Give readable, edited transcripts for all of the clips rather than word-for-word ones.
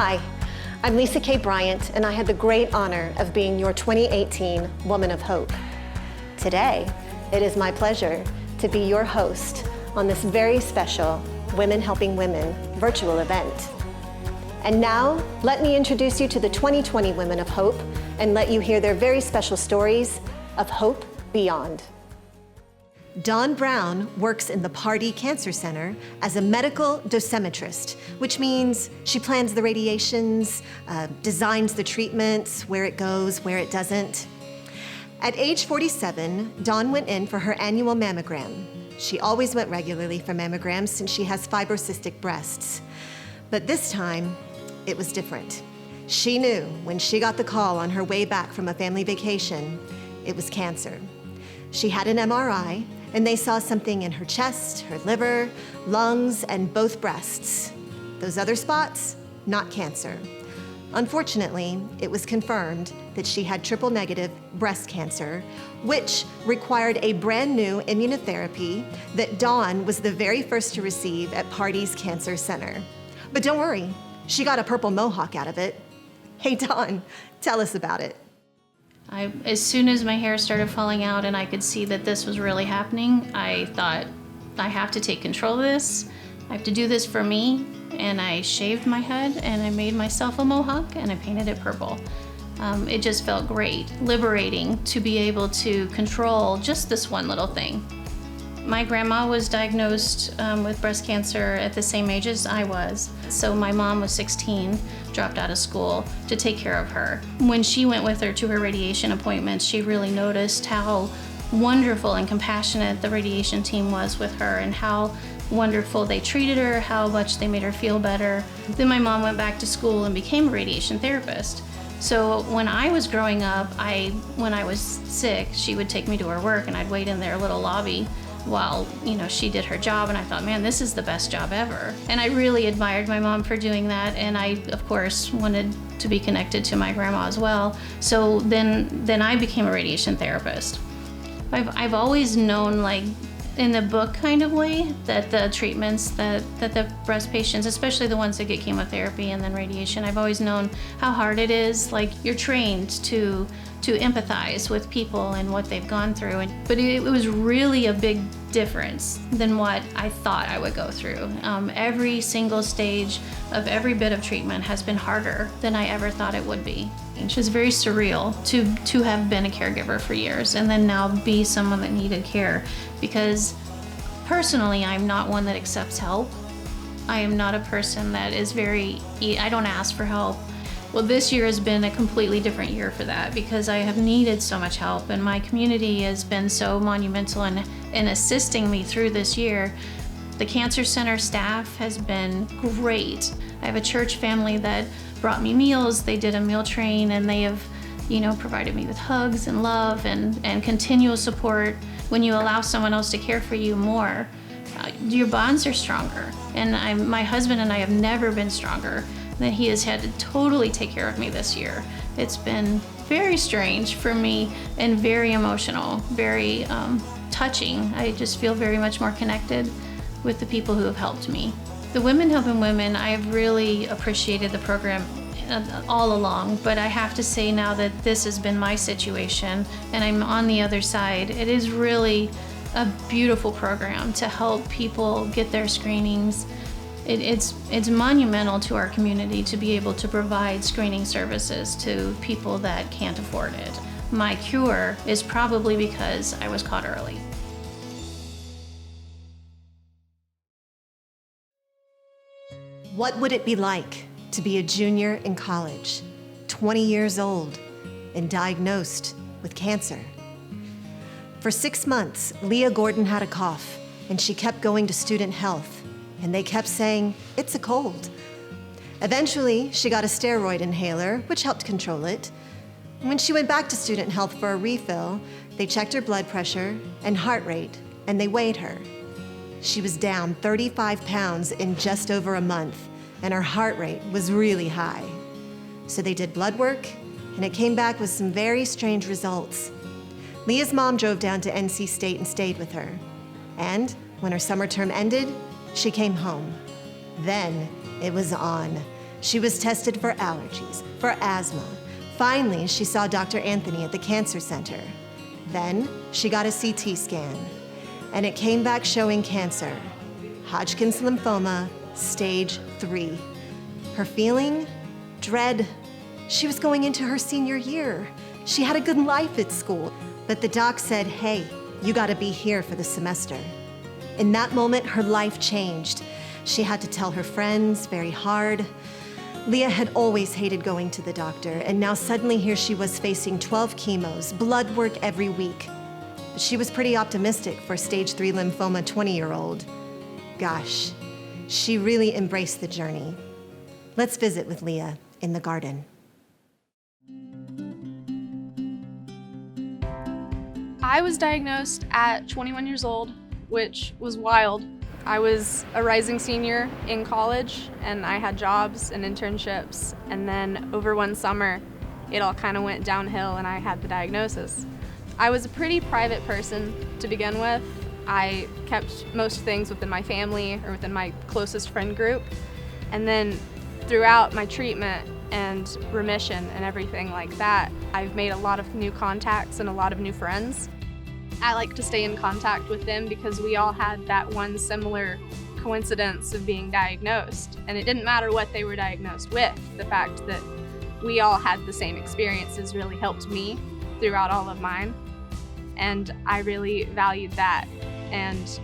Hi, I'm Lisa K. Bryant, and I had the great honor of being your 2018 Woman of Hope. Today, it is my pleasure to be your host on this very special Women Helping Women virtual event. And now, let me introduce you to the 2020 Women of Hope and let you hear their very special stories of hope beyond. Dawn Brown works in the Pardee Cancer Center as a medical dosimetrist, which means she plans the radiations, designs the treatments, where it goes, where it doesn't. At age 47, Dawn went in for her annual mammogram. She always went regularly for mammograms since she has fibrocystic breasts. But this time, it was different. She knew when she got the call on her way back from a family vacation, it was cancer. She had an MRI, and they saw something in her chest, her liver, lungs, and both breasts. Those other spots, not cancer. Unfortunately, it was confirmed that she had triple-negative breast cancer, which required a brand new immunotherapy that Dawn was the very first to receive at Pardee's Cancer Center. But don't worry, she got a purple mohawk out of it. Hey, Dawn, tell us about it. As soon as my hair started falling out and I could see that this was really happening, I thought, I have to take control of this. I have to do this for me. And I shaved my head and I made myself a mohawk and I painted it purple. It just felt great, liberating to be able to control just this one little thing. My grandma was diagnosed with breast cancer at the same age as I was. So my mom was 16, dropped out of school to take care of her. When she went with her to her radiation appointments, she really noticed how wonderful and compassionate the radiation team was with her and how wonderful they treated her, how much they made her feel better. Then my mom went back to school and became a radiation therapist. So when I was growing up, when I was sick, she would take me to her work and I'd wait in their little lobby while she did her job, and I thought, man, this is the best job ever. And I really admired my mom for doing that, and I, of course, wanted to be connected to my grandma as well. So then I became a radiation therapist. I've always known, like, in the book kind of way, that the treatments that the breast patients, especially the ones that get chemotherapy and then radiation, I've always known how hard it is. Like, you're trained to empathize with people and what they've gone through. But it was really a big difference than what I thought I would go through. Every single stage of every bit of treatment has been harder than I ever thought it would be. It's just very surreal to have been a caregiver for years and then now be someone that needed care, because personally, I'm not one that accepts help. I am not a person that is I don't ask for help. Well, this year has been a completely different year for that because I have needed so much help, and my community has been so monumental in assisting me through this year. The Cancer Center staff has been great. I have a church family that brought me meals. They did a meal train, and they have, provided me with hugs and love and continual support. When you allow someone else to care for you more, your bonds are stronger. And my husband and I have never been stronger than he has had to totally take care of me this year. It's been very strange for me and very emotional, very touching. I just feel very much more connected with the people who have helped me. The Women Helping Women, I have really appreciated the program all along, but I have to say now that this has been my situation and I'm on the other side, it is really a beautiful program to help people get their screenings. It's monumental to our community to be able to provide screening services to people that can't afford it. My cure is probably because I was caught early. What would it be like to be a junior in college, 20 years old, and diagnosed with cancer? For 6 months, Leah Gordon had a cough, and she kept going to student health, and they kept saying, it's a cold. Eventually, she got a steroid inhaler, which helped control it. When she went back to student health for a refill, they checked her blood pressure and heart rate, and they weighed her. She was down 35 pounds in just over a month, and her heart rate was really high. So they did blood work, and it came back with some very strange results. Leah's mom drove down to NC State and stayed with her. And when her summer term ended, she came home. Then it was on. She was tested for allergies, for asthma. Finally, she saw Dr. Anthony at the Cancer Center. Then, she got a CT scan, and it came back showing cancer, Hodgkin's lymphoma, stage 3. Her feeling? Dread. She was going into her senior year. She had a good life at school, but the doc said, hey, you gotta be here for the semester. In that moment, her life changed. She had to tell her friends very hard. Leah had always hated going to the doctor, and now suddenly here she was facing 12 chemos, blood work every week. But she was pretty optimistic for stage 3 lymphoma 20-year-old. Gosh, she really embraced the journey. Let's visit with Leah in the garden. I was diagnosed at 21 years old, which was wild. I was a rising senior in college, and I had jobs and internships, and then over one summer, it all kind of went downhill and I had the diagnosis. I was a pretty private person to begin with. I kept most things within my family or within my closest friend group, and then throughout my treatment and remission and everything like that, I've made a lot of new contacts and a lot of new friends. I like to stay in contact with them because we all had that one similar coincidence of being diagnosed. And it didn't matter what they were diagnosed with. The fact that we all had the same experiences really helped me throughout all of mine. And I really valued that. And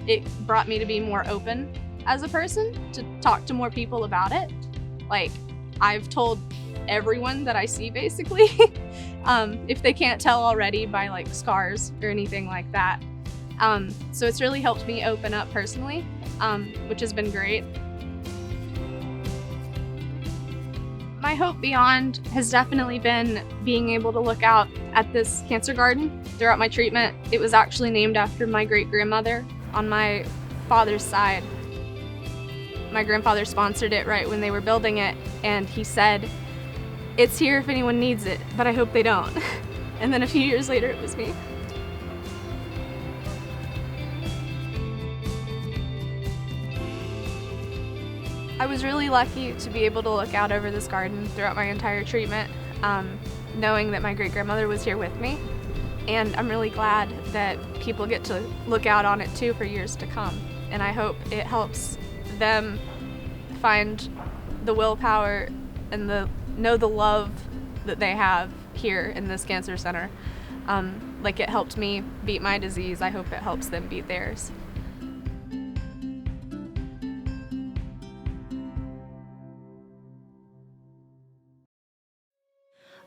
it brought me to be more open as a person, to talk to more people about it. Like, I've told everyone that I see, basically. If they can't tell already by like scars or anything like that. So it's really helped me open up personally, which has been great. My hope beyond has definitely been being able to look out at this cancer garden throughout my treatment. It was actually named after my great-grandmother on my father's side. My grandfather sponsored it right when they were building it, and he said, "It's here if anyone needs it, but I hope they don't." And then a few years later, it was me. I was really lucky to be able to look out over this garden throughout my entire treatment, knowing that my great-grandmother was here with me. And I'm really glad that people get to look out on it too for years to come. And I hope it helps them find the willpower and know the love that they have here in this cancer center. Like it helped me beat my disease, I hope it helps them beat theirs.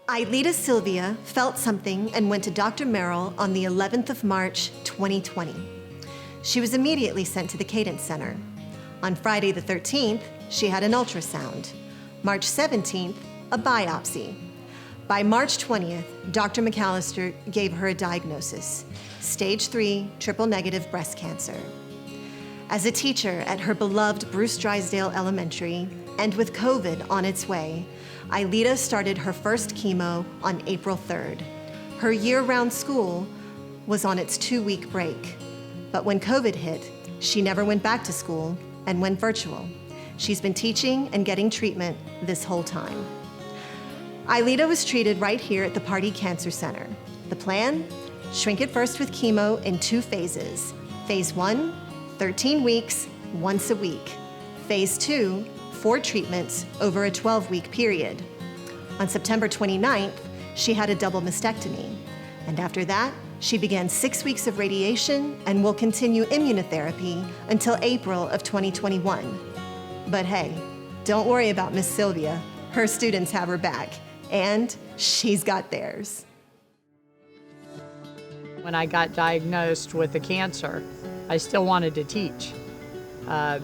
Ailita Sylvia felt something and went to Dr. Merrill on the 11th of March, 2020. She was immediately sent to the Cadence Center. On Friday the 13th, she had an ultrasound. March 17th, a biopsy. By March 20th, Dr. McAllister gave her a diagnosis, stage 3 triple-negative breast cancer. As a teacher at her beloved Bruce Drysdale Elementary, and with COVID on its way, Ailita started her first chemo on April 3rd. Her year-round school was on its 2-week break. But when COVID hit, she never went back to school and went virtual. She's been teaching and getting treatment this whole time. Ailita was treated right here at the Pardee Cancer Center. The plan? Shrink it first with chemo in 2 phases. Phase 1, 13 weeks, once a week. Phase 2, 4 treatments over a 12-week period. On September 29th, she had a double mastectomy. And after that, she began 6 weeks of radiation and will continue immunotherapy until April of 2021. But hey, don't worry about Miss Sylvia. Her students have her back, and she's got theirs. When I got diagnosed with the cancer, I still wanted to teach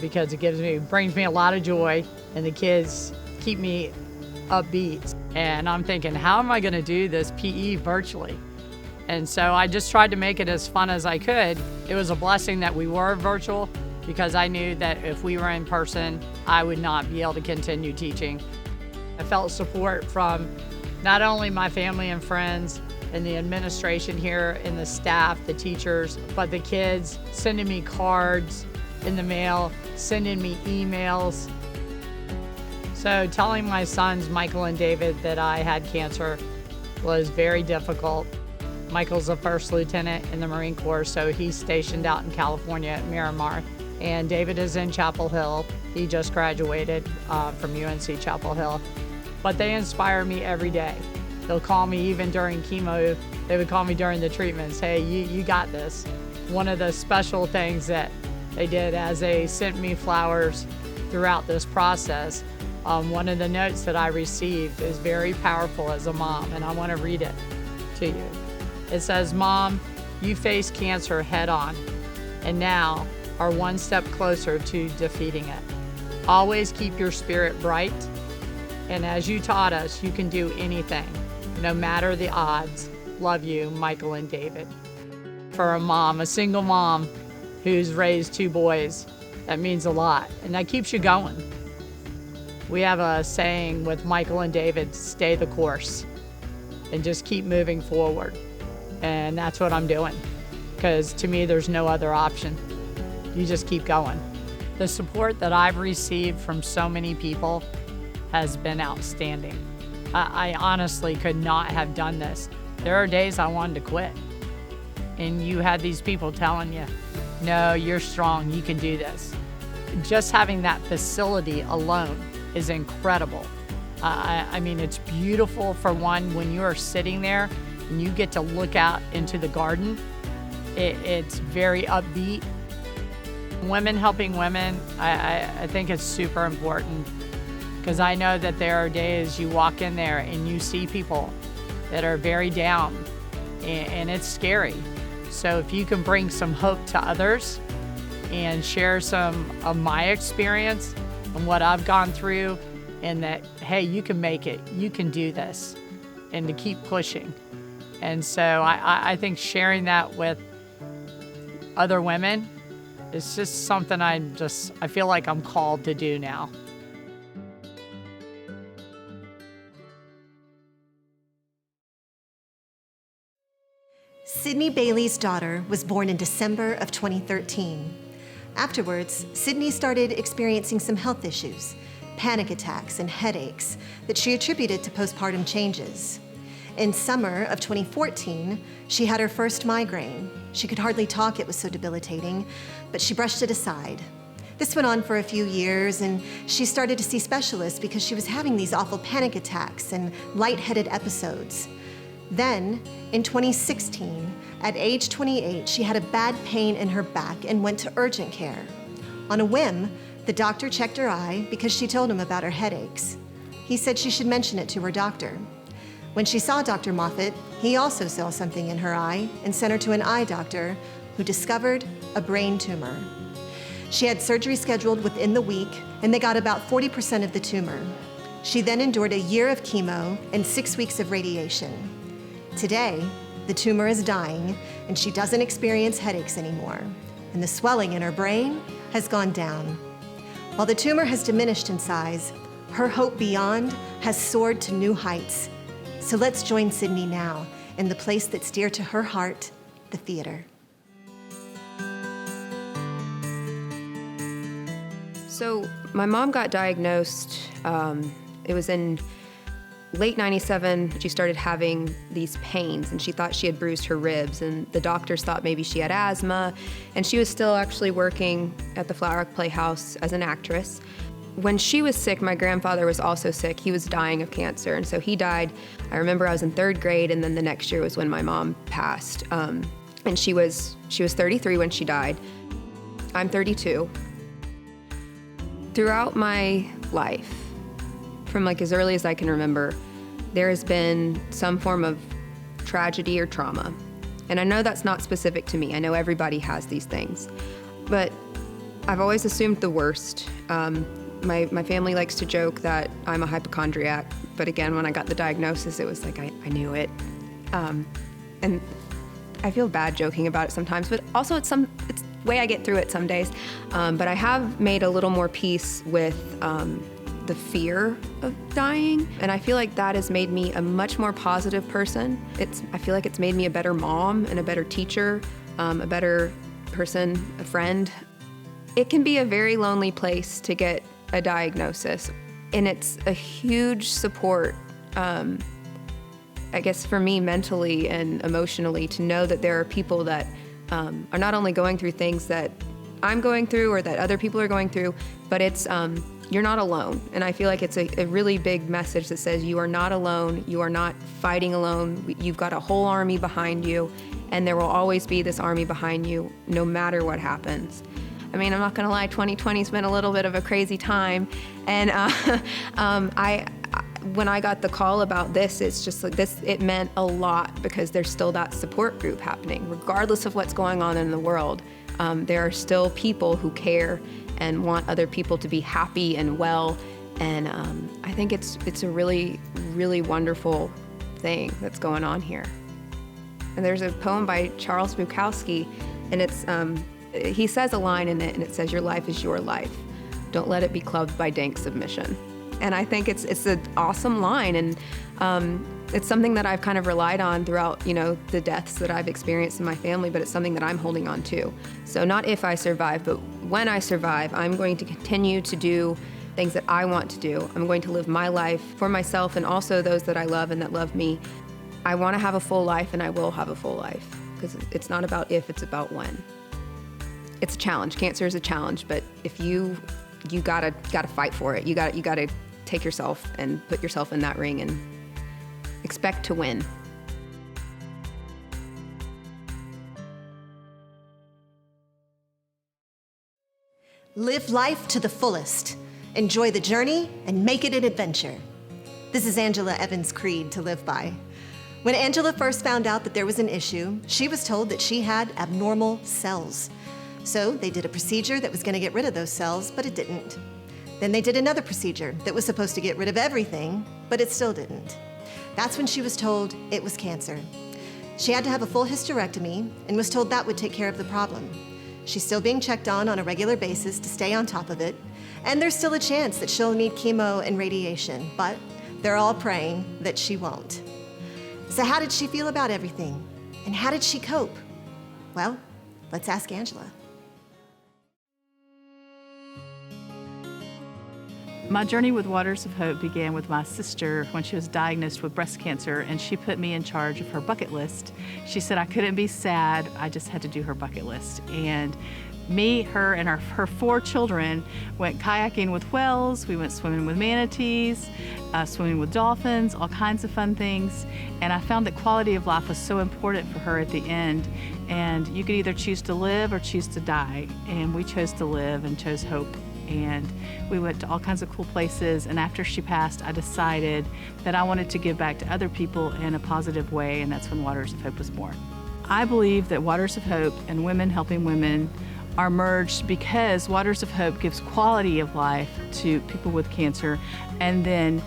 because it brings me a lot of joy, and the kids keep me upbeat. And I'm thinking, how am I going to do this PE virtually? And so I just tried to make it as fun as I could. It was a blessing that we were virtual, because I knew that if we were in person, I would not be able to continue teaching. I felt support from not only my family and friends and the administration here and the staff, the teachers, but the kids sending me cards in the mail, sending me emails. So telling my sons, Michael and David, that I had cancer was very difficult. Michael's a first lieutenant in the Marine Corps, so he's stationed out in California at Miramar. And David is in Chapel Hill. He just graduated from UNC Chapel Hill. But they inspire me every day. They'll call me even during chemo. They would call me during the treatments, hey, you got this. One of the special things that they did as they sent me flowers throughout this process, one of the notes that I received is very powerful as a mom, and I want to read it to you. It says, Mom, you faced cancer head on, and now are one step closer to defeating it. Always keep your spirit bright, and as you taught us, you can do anything, no matter the odds. Love you, Michael and David. For a mom, a single mom who's raised 2 boys, that means a lot, and that keeps you going. We have a saying with Michael and David, stay the course, and just keep moving forward. And that's what I'm doing, because to me, there's no other option. You just keep going. The support that I've received from so many people has been outstanding. I honestly could not have done this. There are days I wanted to quit. And you had these people telling you, no, you're strong, you can do this. Just having that facility alone is incredible. I mean, it's beautiful for one, when you are sitting there and you get to look out into the garden. It's very upbeat. Women helping women, I think it's super important, because I know that there are days you walk in there and you see people that are very down, and it's scary. So if you can bring some hope to others and share some of my experience and what I've gone through, and that, hey, you can make it, you can do this, and to keep pushing. And so I think sharing that with other women is just something I feel like I'm called to do now. Sydney Bailey's daughter was born in December of 2013. Afterwards, Sydney started experiencing some health issues, panic attacks and headaches that she attributed to postpartum changes. In summer of 2014, she had her first migraine. She could hardly talk, it was so debilitating, but she brushed it aside. This went on for a few years, and she started to see specialists because she was having these awful panic attacks and lightheaded episodes. Then, in 2016, at age 28, she had a bad pain in her back and went to urgent care. On a whim, the doctor checked her eye because she told him about her headaches. He said she should mention it to her doctor. When she saw Dr. Moffitt, he also saw something in her eye and sent her to an eye doctor who discovered a brain tumor. She had surgery scheduled within the week, and they got about 40% of the tumor. She then endured a year of chemo and 6 weeks of radiation. Today, the tumor is dying, and she doesn't experience headaches anymore, and the swelling in her brain has gone down. While the tumor has diminished in size, her hope beyond has soared to new heights. So let's join Sydney now in the place that's dear to her heart, the theater. So my mom got diagnosed, it was in late 97, she started having these pains, and she thought she had bruised her ribs, and the doctors thought maybe she had asthma, and she was still actually working at the Flower Rock Playhouse as an actress. When she was sick, my grandfather was also sick. He was dying of cancer, and so he died. I remember I was in 3rd grade, and then the next year was when my mom passed. And she was 33 when she died. I'm 32. Throughout my life, from like as early as I can remember, there has been some form of tragedy or trauma. And I know that's not specific to me. I know everybody has these things. But I've always assumed the worst. My family likes to joke that I'm a hypochondriac, but again, when I got the diagnosis, it was like I knew it. And I feel bad joking about it sometimes, but also it's the way I get through it some days. But I have made a little more peace with the fear of dying, and I feel like that has made me a much more positive person. I feel like it's made me a better mom and a better teacher, a better person, a friend. It can be a very lonely place to get a diagnosis. And it's a huge support, I guess, for me mentally and emotionally, to know that there are people that are not only going through things that I'm going through or that other people are going through, but it's you're not alone. And I feel like it's a really big message that says you are not alone, you are not fighting alone, you've got a whole army behind you, and there will always be this army behind you no matter what happens. I mean, I'm not gonna lie, 2020's been a little bit of a crazy time, and when I got the call about this, it's just like this, it meant a lot because there's still that support group happening. Regardless of what's going on in the world, there are still people who care and want other people to be happy and well, and I think it's a really, really wonderful thing that's going on here. And there's a poem by Charles Bukowski, and it's he says a line in it, and it says, "Your life is your life. Don't let it be clubbed by dank submission." And I think it's an awesome line, and it's something that I've kind of relied on throughout, you know, the deaths that I've experienced in my family, but it's something that I'm holding on to. So not if I survive, but when I survive, I'm going to continue to do things that I want to do. I'm going to live my life for myself and also those that I love and that love me. I want to have a full life, and I will have a full life, because it's not about if, it's about when. It's a challenge. Cancer is a challenge, but if you gotta fight for it. You gotta take yourself and put yourself in that ring and expect to win. Live life to the fullest. Enjoy the journey and make it an adventure. This is Angela Evans' creed to live by. When Angela first found out that there was an issue, she was told that she had abnormal cells. So they did a procedure that was going to get rid of those cells, but it didn't. Then they did another procedure that was supposed to get rid of everything, but it still didn't. That's when she was told it was cancer. She had to have a full hysterectomy and was told that would take care of the problem. She's still being checked on a regular basis to stay on top of it, and there's still a chance that she'll need chemo and radiation, but they're all praying that she won't. So how did she feel about everything? And how did she cope? Well, let's ask Angela. My journey with Waters of Hope began with my sister when she was diagnosed with breast cancer, and she put me in charge of her bucket list. She said I couldn't be sad, I just had to do her bucket list. And me, her, and her 4 children went kayaking with whales, we went swimming with manatees, swimming with dolphins, all kinds of fun things. And I found that quality of life was so important for her at the end. And you could either choose to live or choose to die. And we chose to live and chose hope. And we went to all kinds of cool places, and after she passed, I decided that I wanted to give back to other people in a positive way, and that's when Waters of Hope was born. I believe that Waters of Hope and Women Helping Women are merged because Waters of Hope gives quality of life to people with cancer, and then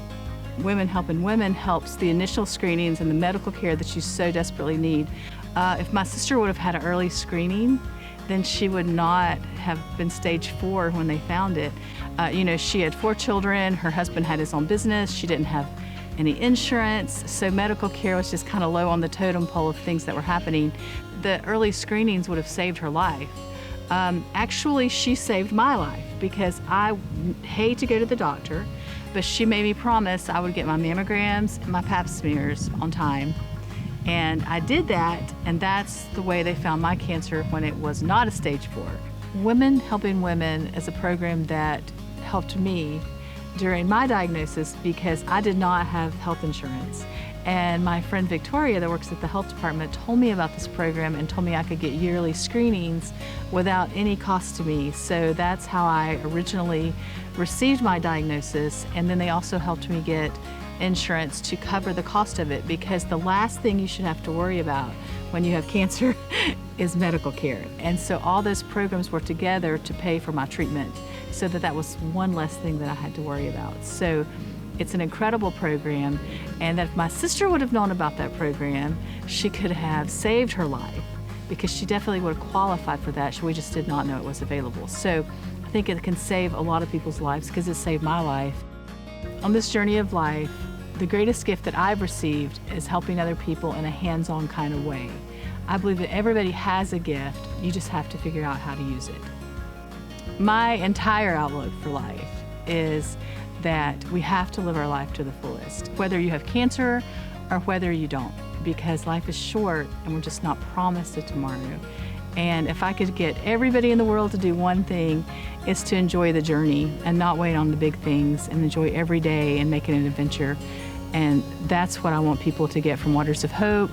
Women Helping Women helps the initial screenings and the medical care that you so desperately need. If my sister would have had an early screening, then she would not have been stage 4 when they found it. You know, she had 4 children, her husband had his own business, she didn't have any insurance, so medical care was just kind of low on the totem pole of things that were happening. The early screenings would have saved her life. Actually, she saved my life because I hate to go to the doctor, but she made me promise I would get my mammograms and my pap smears on time. And I did that, and that's the way they found my cancer when it was not a stage 4. Women Helping Women is a program that helped me during my diagnosis because I did not have health insurance. And my friend Victoria that works at the health department told me about this program and told me I could get yearly screenings without any cost to me. So that's how I originally received my diagnosis, and then they also helped me get insurance to cover the cost of it, because the last thing you should have to worry about when you have cancer is medical care. And so all those programs were together to pay for my treatment, so that was one less thing that I had to worry about. So it's an incredible program, and that if my sister would have known about that program, she could have saved her life, because she definitely would have qualified for that. We just did not know it was available. So I think it can save a lot of people's lives because it saved my life. On this journey of life, the greatest gift that I've received is helping other people in a hands-on kind of way. I believe that everybody has a gift, you just have to figure out how to use it. My entire outlook for life is that we have to live our life to the fullest, whether you have cancer or whether you don't, because life is short and we're just not promised a tomorrow. And if I could get everybody in the world to do one thing, it's to enjoy the journey and not wait on the big things and enjoy every day and make it an adventure. And that's what I want people to get from Waters of Hope,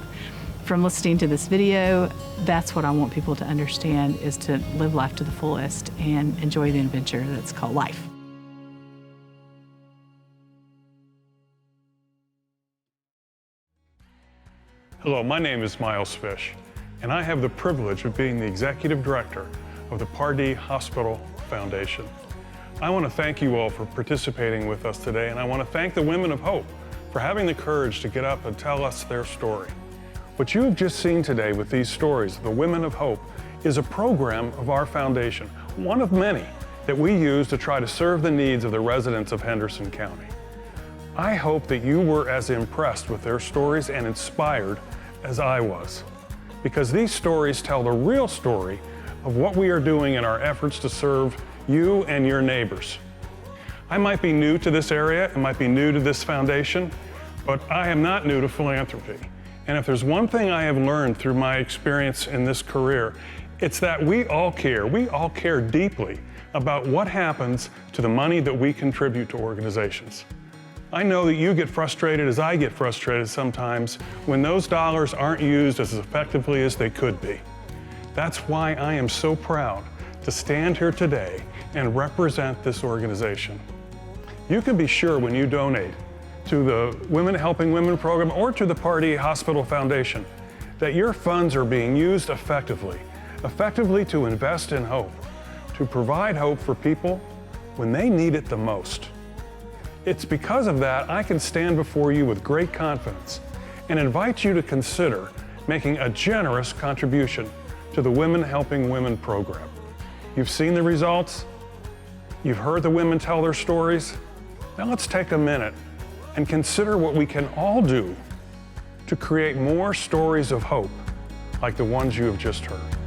from listening to this video. That's what I want people to understand, is to live life to the fullest and enjoy the adventure that's called life. Hello, my name is Miles Fish, and I have the privilege of being the Executive Director of the Pardee Hospital Foundation. I want to thank you all for participating with us today, and I want to thank the Women of Hope for having the courage to get up and tell us their story. What you have just seen today with these stories of the Women of Hope is a program of our foundation, one of many that we use to try to serve the needs of the residents of Henderson County. I hope that you were as impressed with their stories and inspired as I was, because these stories tell the real story of what we are doing in our efforts to serve you and your neighbors. I might be new to this area, I might be new to this foundation, but I am not new to philanthropy. And if there's one thing I have learned through my experience in this career, it's that we all care deeply about what happens to the money that we contribute to organizations. I know that you get frustrated as I get frustrated sometimes when those dollars aren't used as effectively as they could be. That's why I am so proud to stand here today and represent this organization. You can be sure when you donate to the Women Helping Women program or to the Pardee Hospital Foundation that your funds are being used effectively to invest in hope, to provide hope for people when they need it the most. It's because of that I can stand before you with great confidence and invite you to consider making a generous contribution to the Women Helping Women program. You've seen the results, you've heard the women tell their stories. Now let's take a minute and consider what we can all do to create more stories of hope like the ones you have just heard.